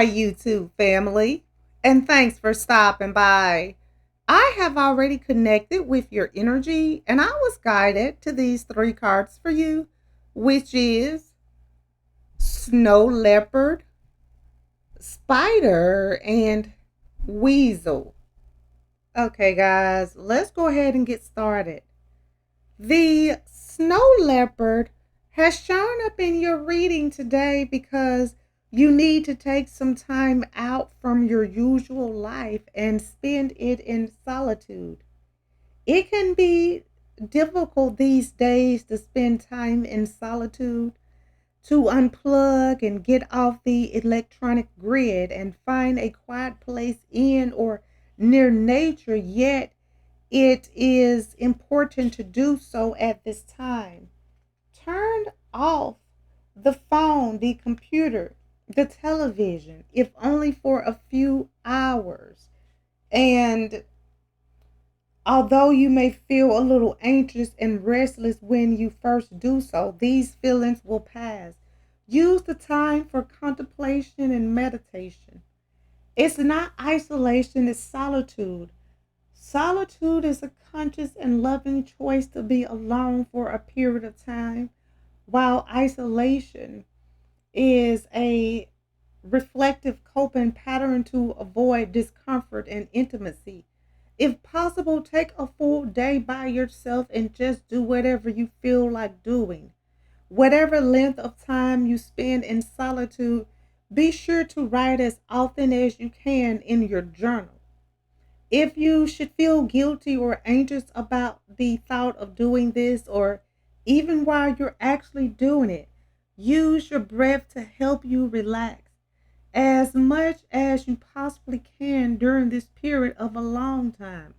my YouTube family, and thanks for stopping by. I have already connected with your energy, and I was guided to these three cards for you, which is Snow Leopard, Spider, and Weasel. Okay, guys, let's go ahead and get started. The Snow Leopard has shown up in your reading today because you need to take some time out from your usual life and spend it in solitude. It can be difficult these days to spend time in solitude, to unplug and get off the electronic grid and find a quiet place in or near nature, yet it is important to do so at this time. Turn off the phone, the computer, the television, if only for a few hours. And although you may feel a little anxious and restless when you first do so, these feelings will pass. Use the time for contemplation and meditation. It's not isolation, it's solitude. Solitude is a conscious and loving choice to be alone for a period of time, while isolation is a reflective coping pattern to avoid discomfort and intimacy. If possible, take a full day by yourself and just do whatever you feel like doing. Whatever length of time you spend in solitude, be sure to write as often as you can in your journal. If you should feel guilty or anxious about the thought of doing this, or even while you're actually doing it, use your breath to help you relax as much as you possibly can during this period of a long time.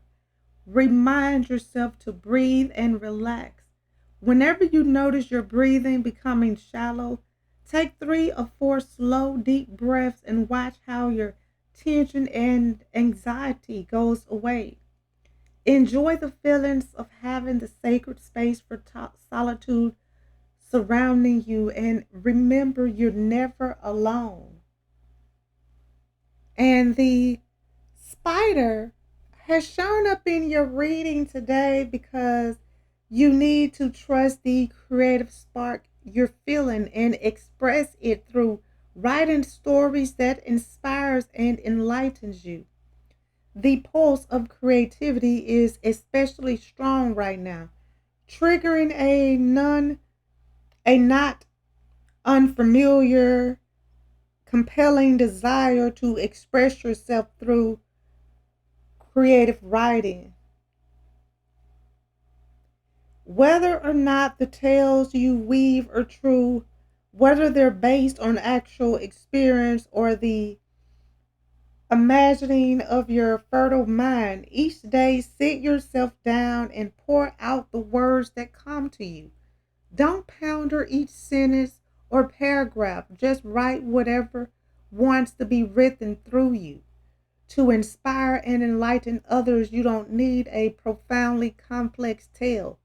Remind yourself to breathe and relax. Whenever you notice your breathing becoming shallow, take 3 or 4 slow, deep breaths and watch how your tension and anxiety goes away. Enjoy the feelings of having the sacred space for solitude surrounding you, and remember you're never alone. And the spider has shown up in your reading today because you need to trust the creative spark you're feeling and express it through writing stories that inspires and enlightens you. The pulse of creativity is especially strong right now, triggering a not unfamiliar, compelling desire to express yourself through creative writing. Whether or not the tales you weave are true, whether they're based on actual experience or the imagining of your fertile mind, each day sit yourself down and pour out the words that come to you. Don't ponder each sentence or paragraph, just write whatever wants to be written through you. To inspire and enlighten others, you don't need a profoundly complex tale.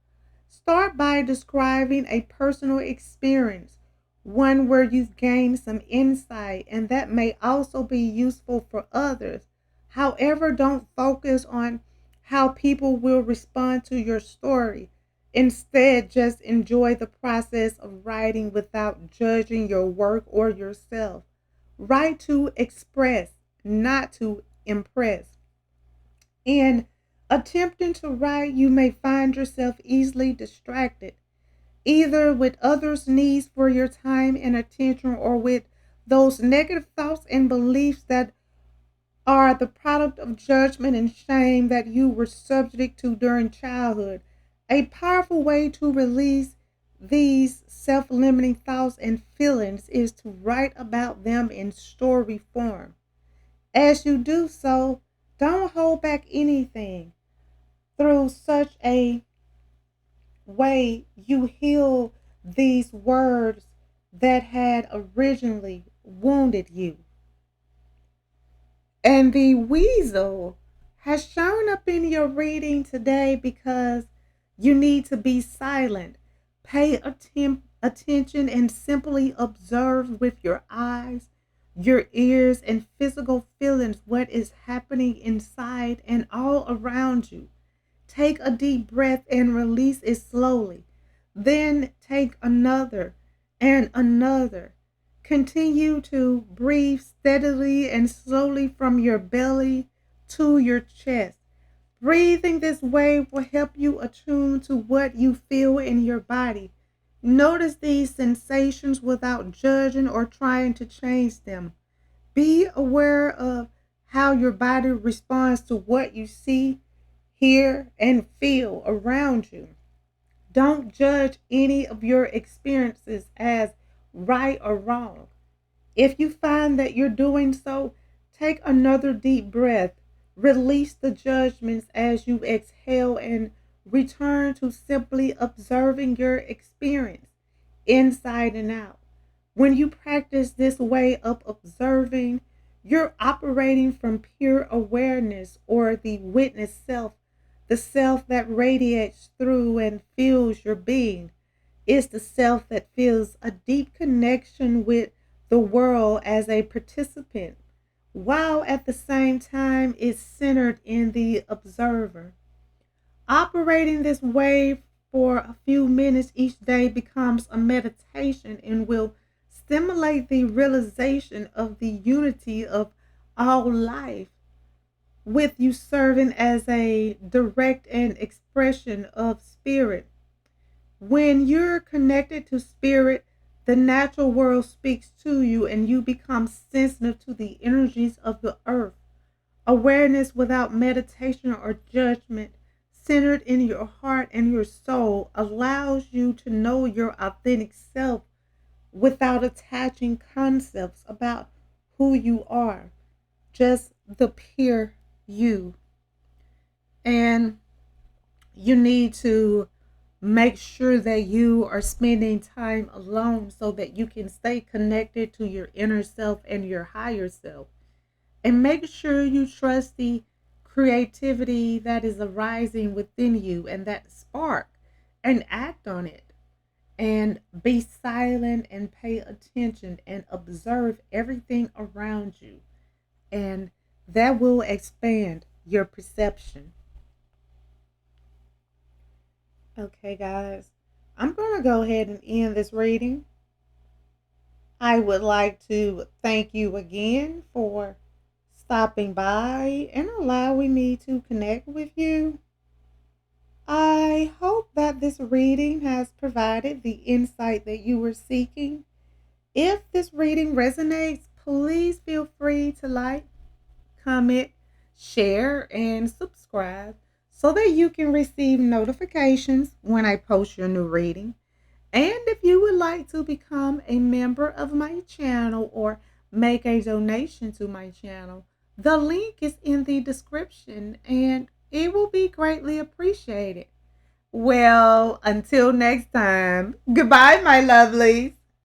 Start by describing a personal experience, one where you've gained some insight, and that may also be useful for others. However, don't focus on how people will respond to your story. Instead, just enjoy the process of writing without judging your work or yourself. Write to express, not to impress. In attempting to write, you may find yourself easily distracted, either with others' needs for your time and attention or with those negative thoughts and beliefs that are the product of judgment and shame that you were subject to during childhood. A powerful way to release these self limiting thoughts and feelings is to write about them in story form. As you do so, don't hold back anything. Through such a way, you heal these words that had originally wounded you. And the weasel has shown up in your reading today because you need to be silent. Pay attention and simply observe with your eyes. your ears and physical feelings, what is happening inside and all around you. Take a deep breath and release it slowly. Then take another and another. Continue to breathe steadily and slowly from your belly to your chest. Breathing this way will help you attune to what you feel in your body. Notice these sensations without judging or trying to change them. Be aware of how your body responds to what you see, hear, and feel around you. Don't judge any of your experiences as right or wrong. If you find that you're doing so, take another deep breath. Release the judgments as you exhale and return to simply observing your experience inside and out. When you practice this way of observing, you're operating from pure awareness or the witness self, the self that radiates through and fills your being. It's the self that feels a deep connection with the world as a participant, while at the same time it's centered in the observer. Operating this way for a few minutes each day becomes a meditation and will stimulate the realization of the unity of all life, with you serving as a direct and expression of spirit. When you're connected to spirit, the natural world speaks to you and you become sensitive to the energies of the earth. Awareness without meditation or judgment, centered in your heart and your soul, allows you to know your authentic self without attaching concepts about who you are, just the pure you. And you need to make sure that you are spending time alone so that you can stay connected to your inner self and your higher self. And make sure you trust the creativity that is arising within you and that spark and act on it. And be silent and pay attention and observe everything around you. And that will expand your perception. Okay, guys, I'm going to go ahead and end this reading. I would like to thank you again for stopping by and allowing me to connect with you. I hope that this reading has provided the insight that you were seeking. If this reading resonates, please feel free to like, comment, share, and subscribe so that you can receive notifications when I post your new reading. And if you would like to become a member of my channel or make a donation to my channel, the link is in the description and it will be greatly appreciated. Well, until next time, goodbye, my lovelies.